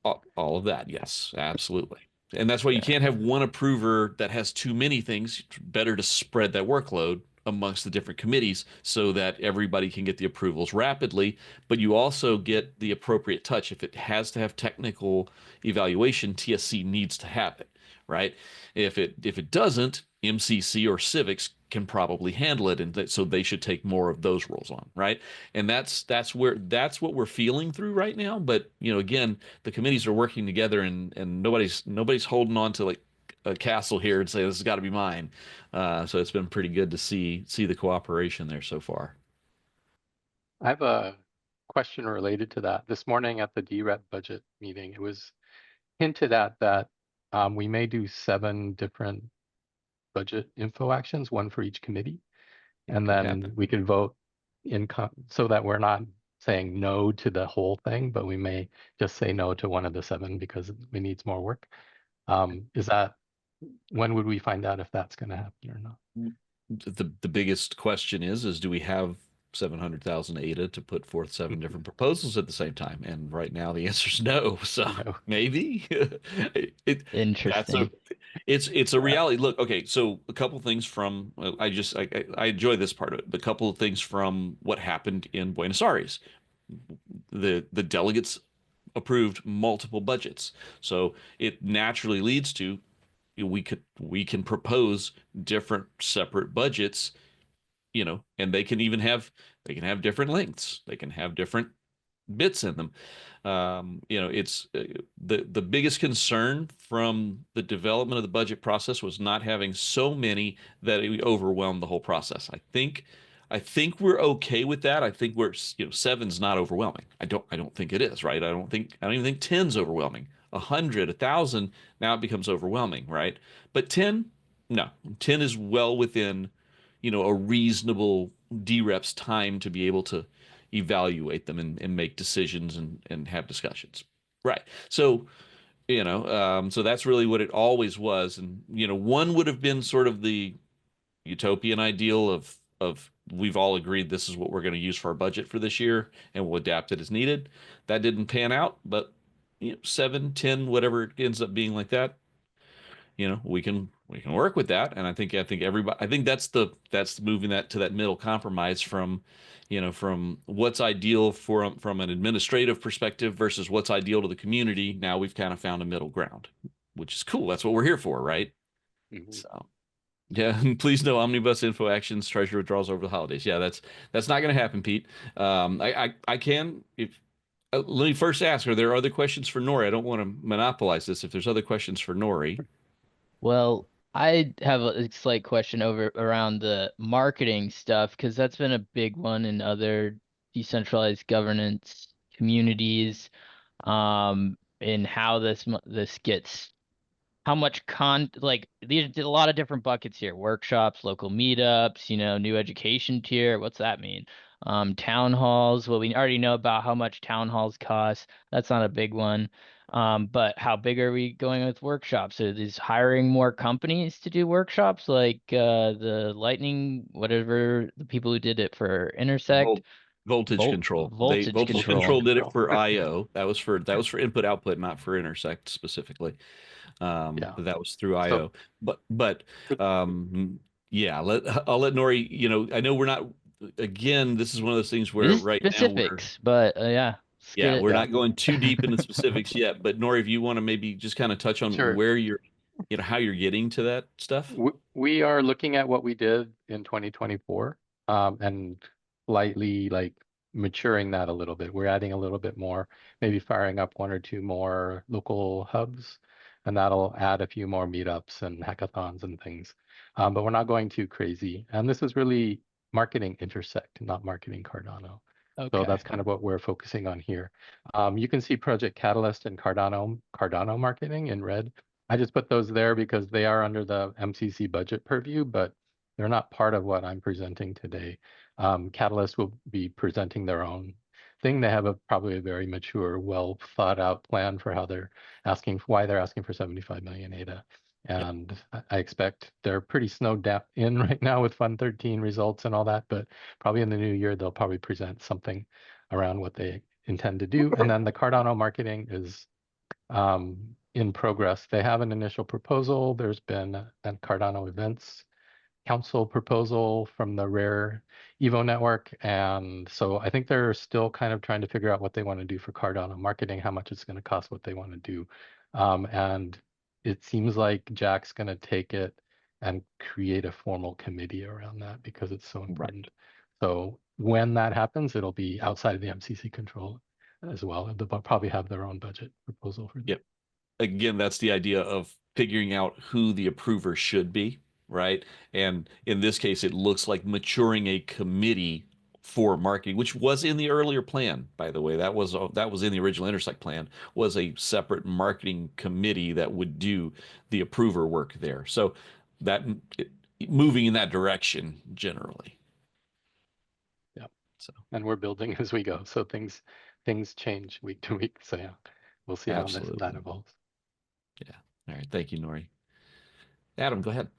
All of that, yes, absolutely. And that's why you can't have one approver that has too many things. It's better to spread that workload amongst the different committees so that everybody can get the approvals rapidly, but you also get the appropriate touch. If it has to have technical evaluation, TSC needs to have it, right? If it doesn't, MCC or civics can probably handle it, and so they should take more of those roles on, right? And that's what we're feeling through right now. But again, the committees are working together, and nobody's holding on to like a castle here and say this has got to be mine. So it's been pretty good to see the cooperation there so far. I have a question related to that. This morning at the DREP budget meeting, it was hinted at that we may do 7 different budget info actions, one for each committee, and then we can vote so that we're not saying no to the whole thing, but we may just say no to one of the 7 because it needs more work. When would we find out if that's going to happen or not? The biggest question is do we have 700,000 ADA to put forth 7 different proposals at the same time? And right now the answer is no. So maybe Interesting. It's a reality. Look, okay, so a couple things from I enjoy this part of it. A couple of things from what happened in Buenos Aires. The delegates approved multiple budgets, so it naturally leads to we can propose different separate budgets and they can different lengths. They can have different bits in them. It's the biggest concern from the development of the budget process was not having so many that it overwhelmed the whole process. I think we're okay with that. I think seven's not overwhelming. I don't think it is, right? I don't even think 10's overwhelming. 100, 1,000, now it becomes overwhelming, right? But 10, no, 10 is well within, a reasonable DREP's time to be able to evaluate them and make decisions and have discussions. Right. So, so that's really what it always was. And, one would have been sort of the utopian ideal of we've all agreed this is what we're going to use for our budget for this year and we'll adapt it as needed. That didn't pan out, but 7, 10, whatever it ends up being like that, we can work with that. And I think that's moving that to that middle compromise from from what's ideal from an administrative perspective versus what's ideal to the community. Now we've kind of found a middle ground, which is cool. That's what we're here for, right? Mhm. So yeah, and please no omnibus info actions, treasury withdrawals over the holidays. Yeah, that's not going to happen, Pete. I can if let me first ask, are there other questions for Nori? I don't want to monopolize this. If there's other questions for Nori. Well, I have a slight question over around the marketing stuff because that's been a big one in other decentralized governance communities, and how this gets how much like these a lot of different buckets here: workshops, local meetups, new education tier. What's that mean? Town halls. Well, we already know about how much town halls cost. That's not a big one. But how big are we going with workshops? Are these hiring more companies to do workshops like the Lightning, whatever the people who did it for Intersect? Voltage control. Voltage Voltage control. control did it for IO. That was for input output, not for Intersect specifically. Yeah. That was through So IO. But yeah, I'll let Nori. I know we're not. Again, this is one of those things where This is right now specifics, but yeah, let's get it. we're yeah, not going too deep into specifics yet. But Nori, if you want to maybe just kind of touch on sure. where you're, how you're getting to that stuff. We are looking at what we did in 2024, and slightly like maturing that a little bit. We're adding a little bit more, maybe firing up 1 or 2 more local hubs, and that'll add a few more meetups and hackathons and things. But we're not going too crazy. And this is really marketing Intersect, not marketing Cardano. So Okay. that's kind of what we're focusing on here. You can see Project Catalyst and Cardano marketing in red. I just put those there because they are under the MCC budget purview, but they're not part of what I'm presenting today. Catalyst will be presenting their own thing. They have probably a very mature, well thought out plan for why they're asking for 75 million ADA. And I expect they're pretty snowed down in right now with Fund 13 results and all that, but probably in the new year, they'll probably present something around what they intend to do. And then the Cardano marketing is in progress. They have an initial proposal. There's been a Cardano Events Council proposal from the Rare Evo network. And so I think they're still kind of trying to figure out what they want to do for Cardano marketing, how much it's going to cost, what they want to do. And it seems like Jack's going to take it and create a formal committee around that because it's so important. So when that happens, it'll be outside of the MCC control as well. They'll probably have their own budget proposal for that. Yep. Again, that's the idea of figuring out who the approver should be, right? And in this case, it looks like maturing a committee for marketing, which was in the earlier plan, by the way. That was in the original Intersect plan, was a separate marketing committee that would do the approver work there. So moving in that direction generally. Yeah. So And we're building as we go. So things change week to week. So yeah, we'll see how that absolutely. evolves. Yeah. All right. Thank you, Nori. Adam, go ahead.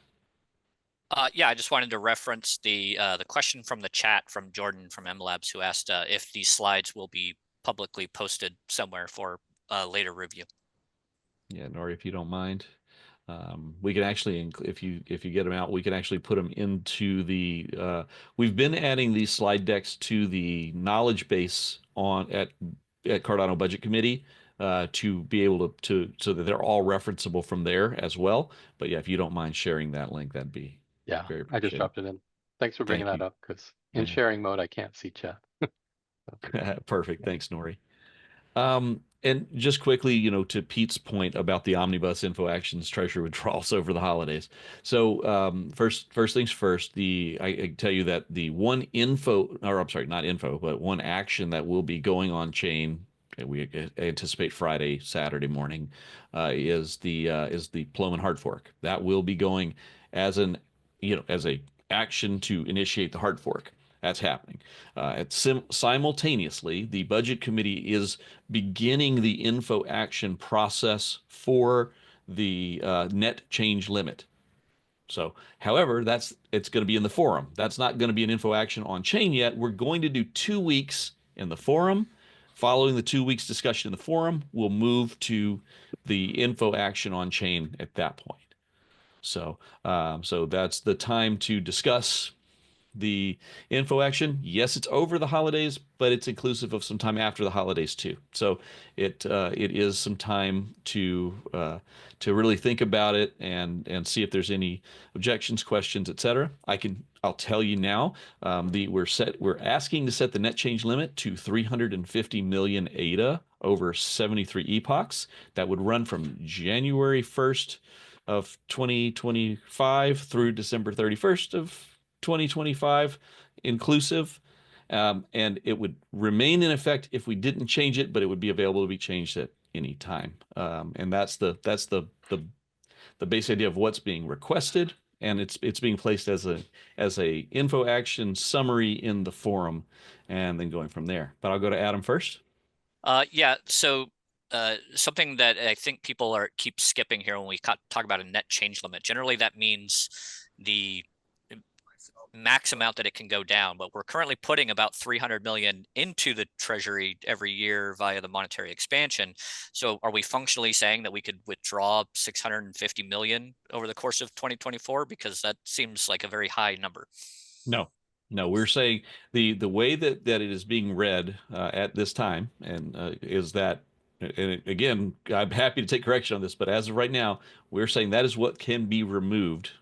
Yeah, I just wanted to reference the question from the chat from Jordan from MLabs, who asked if these slides will be publicly posted somewhere for later review. Yeah, Nori, if you don't mind, we can actually, if you get them out, we can actually put them into the. We've been adding these slide decks to the knowledge base at Cardano Budget Committee to be able to so that they're all referenceable from there as well. But yeah, if you don't mind sharing that link, that'd be Yeah, very I just appreciated. dropped it in. Thanks for bringing Thank that you. up, because in Yeah. sharing mode, I can't see chat. Perfect. Thanks, Nori. And just quickly, to Pete's point about the omnibus info actions treasury withdrawals over the holidays. So first things first, I can tell you that the one info, or I'm sorry, not info, but one action that will be going on chain, we anticipate Friday, Saturday morning, is the Plum and hard fork. That will be going as as a action to initiate the hard fork. That's happening. Simultaneously, the budget committee is beginning the info action process for the net change limit. So, however, it's going to be in the forum. That's not going to be an info action on chain yet. We're going to do 2 weeks in the forum. Following the 2 weeks discussion in the forum, we'll move to the info action on chain at that point. So, so that's the time to discuss the info action. Yes, it's over the holidays, but it's inclusive of some time after the holidays too. So it is some time to really think about it and see if there's any objections, questions, etc. I'll tell you now. We're asking to set the net change limit to 350 million ADA over 73 epochs. That would run from January 1st of 2025 through December 31st of 2025 inclusive. And it would remain in effect if we didn't change it, but it would be available to be changed at any time. And that's the base idea of what's being requested, and it's being placed as a info action summary in the forum, and then going from there. But I'll go to Adam first. Yeah. So something that I think people keep skipping here when we talk about a net change limit. Generally, that means the max amount that it can go down, but we're currently putting about 300 million into the treasury every year via the monetary expansion. So are we functionally saying that we could withdraw 650 million over the course of 2024? Because that seems like a very high number. No, we're saying the way that it is being read at this time, and is that, and again, I'm happy to take correction on this, but as of right now, we're saying that is what can be removed.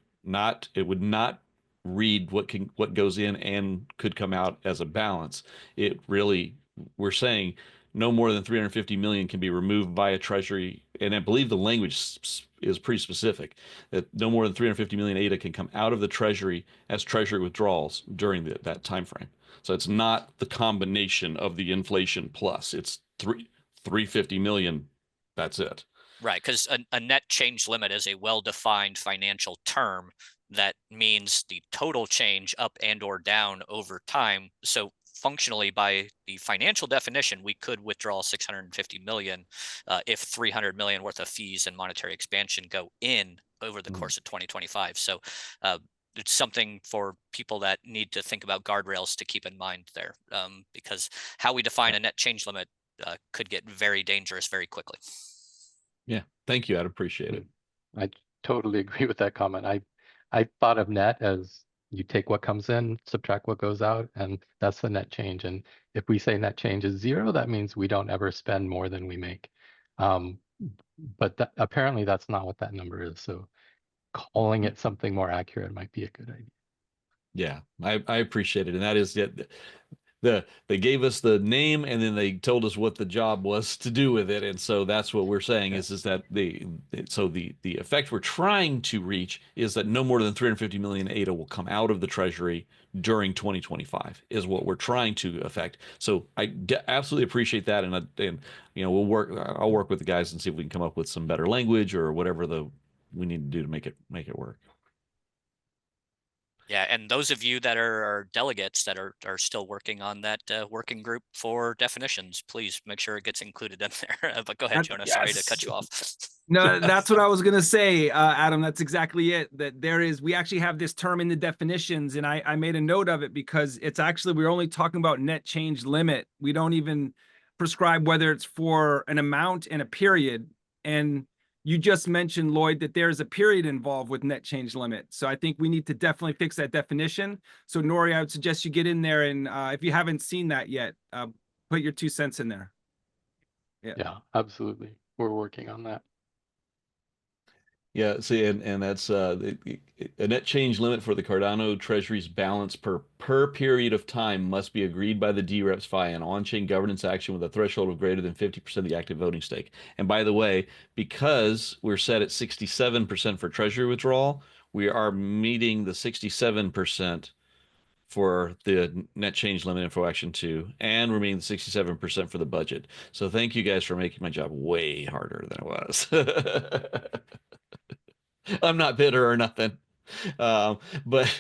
It would not read what goes in and could come out as a balance. We're saying no more than 350 million can be removed via treasury, and I believe the language is pretty specific that no more than 350 million ADA can come out of the treasury as treasury withdrawals during that time frame. So it's not the combination of the inflation plus. It's 350 million. That's it. Right, because a net change limit is a well-defined financial term that means the total change up and or down over time. So functionally, by the financial definition, we could withdraw 650 million if 300 million worth of fees and monetary expansion go in over the course of 2025. So it's something for people that need to think about guardrails to keep in mind there, because how we define a net change limit could get very dangerous very quickly. Yeah, thank you. I'd appreciate it. I totally agree with that comment. I thought of net as you take what comes in, subtract what goes out, and that's the net change. And if we say net change is 0, that means we don't ever spend more than we make. But apparently that's not what that number is. So calling it something more accurate might be a good idea. Yeah, I appreciate it. And that is they gave us the name and then they told us what the job was to do with it. And so that's what we're saying is that the effect we're trying to reach is that no more than 350 million ADA will come out of the treasury during 2025 is what we're trying to affect. So I absolutely appreciate that. And I'll work with the guys and see if we can come up with some better language or whatever we need to do to make it work. Yeah, and those of you that are delegates that are still working on that working group for definitions, please make sure it gets included in there. But go ahead, Jonah. Yes. Sorry to cut you off. No, that's what I was gonna say, Adam. That's exactly it. That we actually have this term in the definitions, and I made a note of it because it's actually we're only talking about net change limit. We don't even prescribe whether it's for an amount and a period. And you just mentioned, Lloyd, that there's a period involved with net change limit. So I think we need to definitely fix that definition. So Nori, I would suggest you get in there and if you haven't seen that yet, put your 2 cents in there. Yeah, absolutely. We're working on that. Yeah, see, and that's a net change limit for the Cardano Treasury's balance per period of time must be agreed by the DREPs via an on-chain governance action with a threshold of greater than 50% of the active voting stake. And by the way, because we're set at 67% for Treasury withdrawal, we are meeting the 67% for the net change limit info action 2, and we're meeting the 67% for the budget. So thank you guys for making my job way harder than it was. I'm not bitter or nothing. Um, but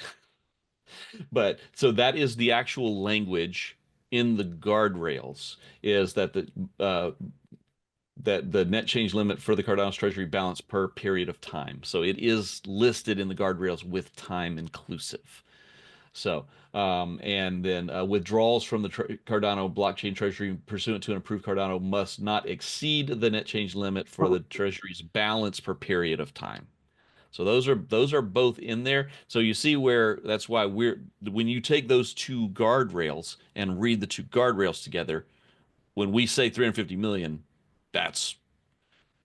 so that is the actual language in the guardrails, is that the net change limit for the Cardano's treasury balance per period of time. So it is listed in the guardrails with time inclusive. So, and then withdrawals from the Cardano blockchain treasury pursuant to an approved Cardano must not exceed the net change limit for the treasury's balance per period of time. So those are both in there. So you see where that's why when you take those two guardrails and read the two guardrails together, when we say 350 million, that's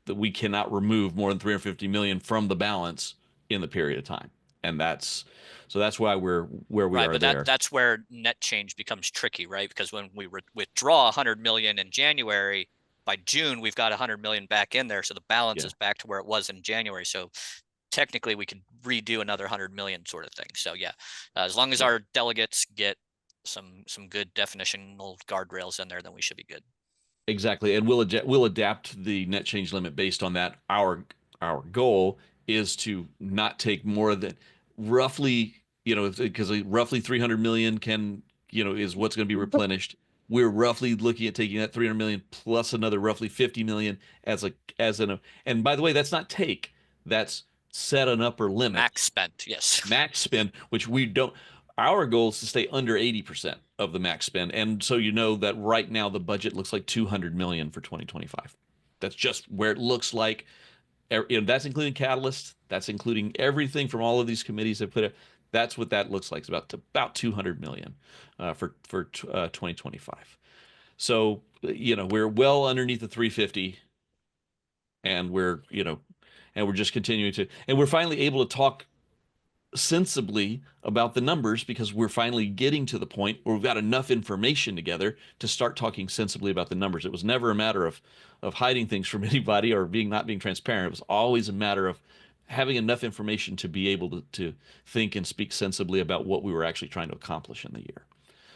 that we cannot remove more than 350 million from the balance in the period of time. And that's why we're where we Right, are but there. that's where net change becomes tricky, right? Because when we withdraw 100 million in January, by June we've got 100 million back in there, so the balance Yeah. is back to where it was in January. So technically we could redo another 100 million sort of thing. So yeah, as long as Yeah. our delegates get some good definitional guardrails in there, then we should be good. Exactly, and we'll adapt the net change limit based on that. Our goal is to not take more than roughly, because roughly 300 million is what's going to be replenished. We're roughly looking at taking that 300 million plus another roughly 50 million and by the way, that's not take, that's set an upper limit. Max spent, yes. Max spend, which we don't. Our goal is to stay under 80% of the max spend. And so you know that right now the budget looks like 200 million for 2025. That's just where it looks like. That's including Catalyst. That's including everything from all of these committees that put it. That's what that looks like. It's about 200 million for 2025. So we're well underneath the 350, and we're just continuing to, and we're finally able to talk sensibly about the numbers because we're finally getting to the point where we've got enough information together to start talking sensibly about the numbers. It was never a matter of hiding things from anybody or not being transparent. It was always a matter of having enough information to be able to think and speak sensibly about what we were actually trying to accomplish in the year.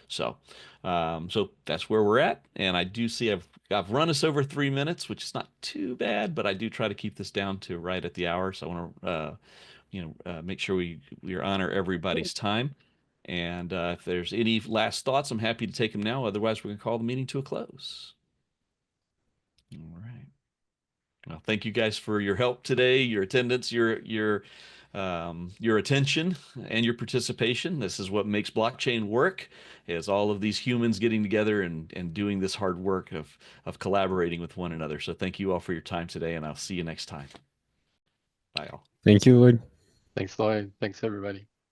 So, so that's where we're at. And I do see I've run us over 3 minutes, which is not too bad, but I do try to keep this down to right at the hour. So I want to make sure we honor everybody's time. And if there's any last thoughts, I'm happy to take them now. Otherwise, we're going to call the meeting to a close. All right. Well, thank you guys for your help today, your attendance, your attention, and your participation. This is what makes blockchain work, is all of these humans getting together and doing this hard work of collaborating with one another. So thank you all for your time today, and I'll see you next time. Bye all. Thank you, Lloyd. Thanks, Lloyd. Thanks, everybody.